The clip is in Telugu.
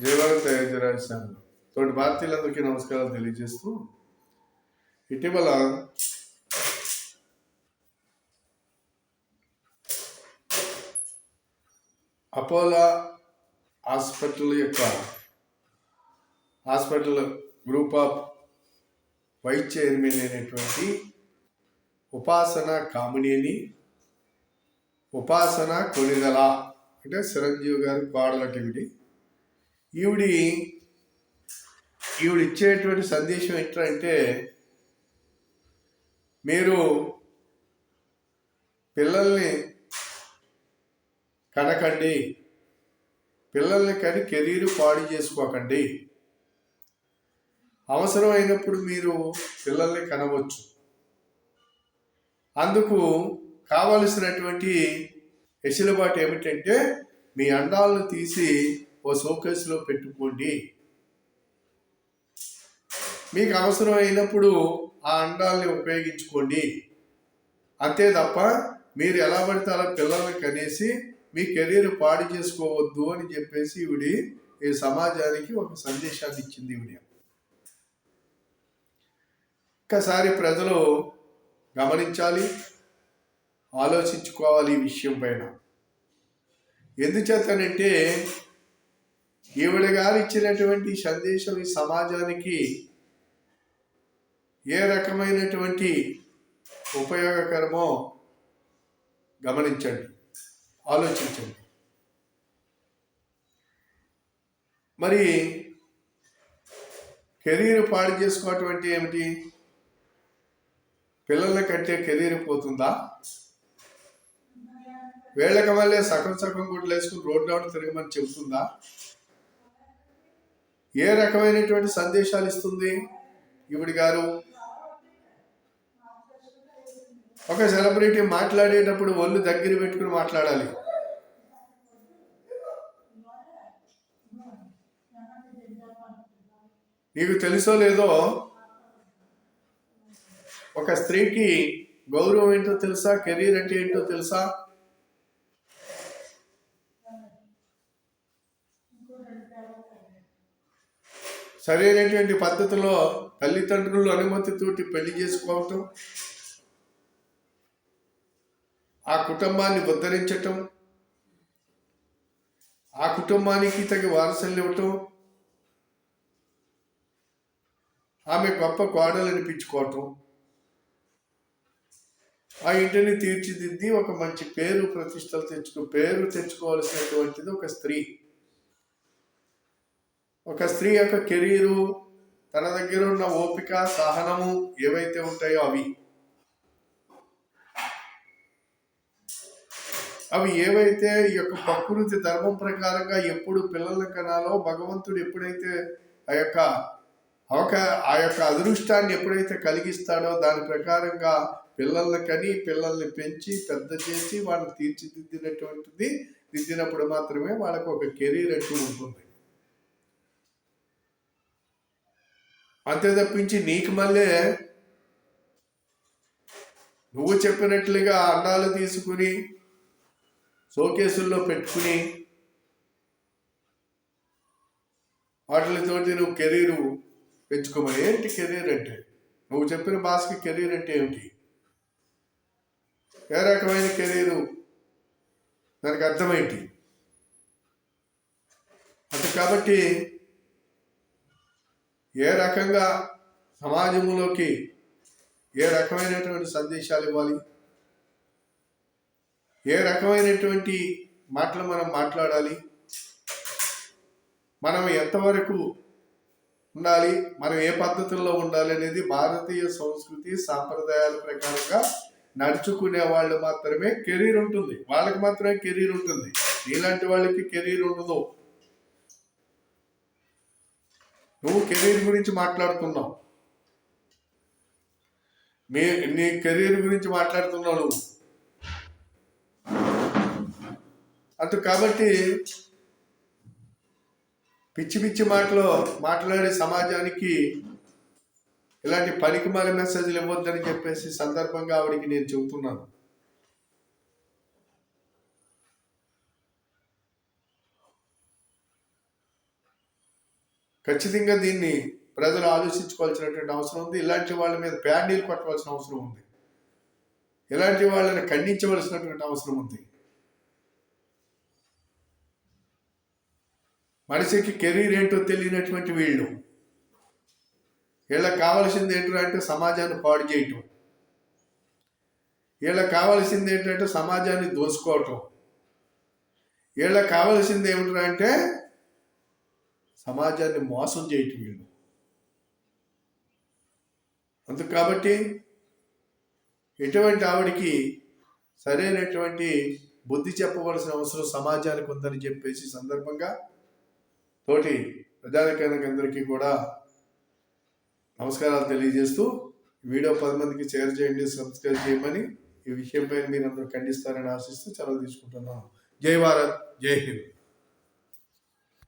జయవరం తయారు రాశాను. తోటి భారతీయులందరికీ నమస్కారాలు తెలియజేస్తూ, ఇటీవల Apollo hospital group of vice chairman అయినటువంటి ఉపాసన కామినేని, ఉపాసన కొనిదల అంటే చిరంజీవి గారి కోడలటివిడి. ఈవిడిచ్చేటువంటి సందేశం ఎట్లంటే, మీరు పిల్లల్ని కనకండి, పిల్లల్ని కని కెరీర్ పాడు చేసుకోకండి. అవసరమైనప్పుడు మీరు పిల్లల్ని కనవచ్చు. అందుకు కావలసినటువంటి వెసులుబాటు ఏమిటంటే, మీ అండాలను తీసి ఓ షోకేస్లో పెట్టుకోండి. మీకు అవసరం అయినప్పుడు ఆ అండాలని ఉపయోగించుకోండి. అంతే తప్ప మీరు ఎలా పడితే అలా పిల్లల్ని కనేసి మీ కెరీర్ పాడు చేసుకోవద్దు అని చెప్పేసి ఈ సమాజానికి ఒక సందేశాన్ని ఇచ్చింది ఈవిడ. ఒక్కసారి ప్రజలు గమనించాలి, ఆలోచించుకోవాలి ఈ విషయం పైన. ఎందుచేతనంటే, ఈవిడ గారు ఇచ్చినటువంటి సందేశం ఈ సమాజానికి ఏ రకమైనటువంటి ఉపయోగకరమో గమనించండి, ఆలోచించండి. మరి కెరీర్ పాడు చేసుకోవటం అంటే ఏమిటి? పిల్లల కంటే కెరీర్ పోతుందా? వేళ్ళకి మళ్ళీ సగం గుడ్లు వేసుకుని రోడ్డు తిరగమని చెబుతుందా? ఏ రకమైనటువంటి సందేశాలు ఇస్తుంది ఈవిడ గారు? ఒక సెలబ్రిటీ మాట్లాడేటప్పుడు ఒళ్ళు దగ్గర పెట్టుకుని మాట్లాడాలి. నీకు తెలుసో లేదో, ఒక స్త్రీకి గౌరవం ఏంటో తెలుసా? కెరీర్ అంటే ఏంటో తెలుసా? సరైనటువంటి పద్ధతిలో తల్లిదండ్రుల అనుమతితోటి పెళ్లి చేసుకోవటం, ఆ కుటుంబాన్ని ఉద్ధరించటం, ఆ కుటుంబానికి తగిన వారసులు ఇవ్వటం, ఆమె గొప్ప కోడలు అనిపించుకోవటం, ఆ ఇంటిని తీర్చిదిద్ది ఒక మంచి ప్రతిష్టలు తెచ్చుకోవాల్సినటువంటిది ఒక స్త్రీ. ఒక స్త్రీ యొక్క కెరీరు, తన దగ్గర ఉన్న ఓపిక, సహనము ఏవైతే ఉంటాయో అవి ఏవైతే ఈ యొక్క ప్రకృతి ధర్మం ప్రకారంగా ఎప్పుడు పిల్లల్ని కనాలో, భగవంతుడు ఎప్పుడైతే ఆ యొక్క అదృష్టాన్ని ఎప్పుడైతే కలిగిస్తాడో దాని ప్రకారంగా పిల్లల్ని కని, పిల్లల్ని పెంచి పెద్ద చేసి వాళ్ళని దిద్దినప్పుడు మాత్రమే వాళ్ళకు ఒక కెరీర్ అంటూ ఉంటుంది. అంతే తప్పించి నీకు మళ్ళీ నువ్వు చెప్పినట్లుగా అండాలు తీసుకుని షోకేసుల్లో పెట్టుకుని వాటితోటి నువ్వు కెరీరు పెంచుకోమని. ఏంటి కెరీర్ అంటే? నువ్వు చెప్పిన భాషకి కెరీర్ అంటే ఏమిటి? ఏ రకమైన కెరీరు? దానికి అర్థమేంటి? అంటే కాబట్టి ఏ రకంగా సమాజంలోకి ఏ రకమైనటువంటి సందేశాలు ఇవ్వాలి, ఏ రకమైనటువంటి మాటలు మనం మాట్లాడాలి, మనం ఎంతవరకు ఉండాలి, మనం ఏ పద్ధతుల్లో ఉండాలి అనేది భారతీయ సంస్కృతి సాంప్రదాయాల ప్రకారంగా నడుచుకునే వాళ్ళు మాత్రమే కెరీర్ ఉంటుంది. వాళ్ళకి మాత్రమే కెరీర్ ఉంటుంది. నీలాంటి వాళ్ళకి కెరీర్ ఉండదు. నువ్వు కెరీర్ గురించి మాట్లాడుతున్నావు, నీ కెరీర్ గురించి మాట్లాడుతున్నావు నువ్వు. అందు కాబట్టి పిచ్చి పిచ్చి మాటలు మాట్లాడే సమాజానికి ఇలాంటి పనికిమాల మెసేజ్లు ఇవ్వద్దని చెప్పేసి సందర్భంగా ఆవిడికి నేను చెబుతున్నాను. ఖచ్చితంగా దీన్ని ప్రజలు ఆలోచించుకోవాల్సినటువంటి అవసరం ఉంది. ఇలాంటి వాళ్ళ మీద ప్యాడీలు కొట్టవలసిన అవసరం ఉంది. ఇలాంటి వాళ్ళని ఖండించవలసినటువంటి అవసరం ఉంది. మనిషికి కెరీర్ ఏంటో తెలియనటువంటి వీళ్ళు, వీళ్ళకి కావాల్సింది ఏంటంటే సమాజాన్ని పాడు చేయటం, వీళ్ళకి కావాల్సింది ఏంటంటే సమాజాన్ని దోచుకోవటం, వీళ్ళకి కావాల్సింది ఏమిటంటే సమాజాన్ని మోసం చేయటం వీళ్ళు. అందుకు కాబట్టి ఎటువంటి ఆవిడికి సరైనటువంటి బుద్ధి చెప్పవలసిన అవసరం సమాజానికి ఉందని చెప్పేసి సందర్భంగా తోటి ప్రజానికానికి కూడా నమస్కారాలు తెలియజేస్తూ వీడియో 10 మందికి షేర్ చేయండి, సబ్స్క్రైబ్ చేయమని, ఈ విషయంపై మీరు అందరూ ఖండిస్తారని ఆశిస్తూ సెలవు తీసుకుంటున్నాను. జై భారత్, జై హింద్.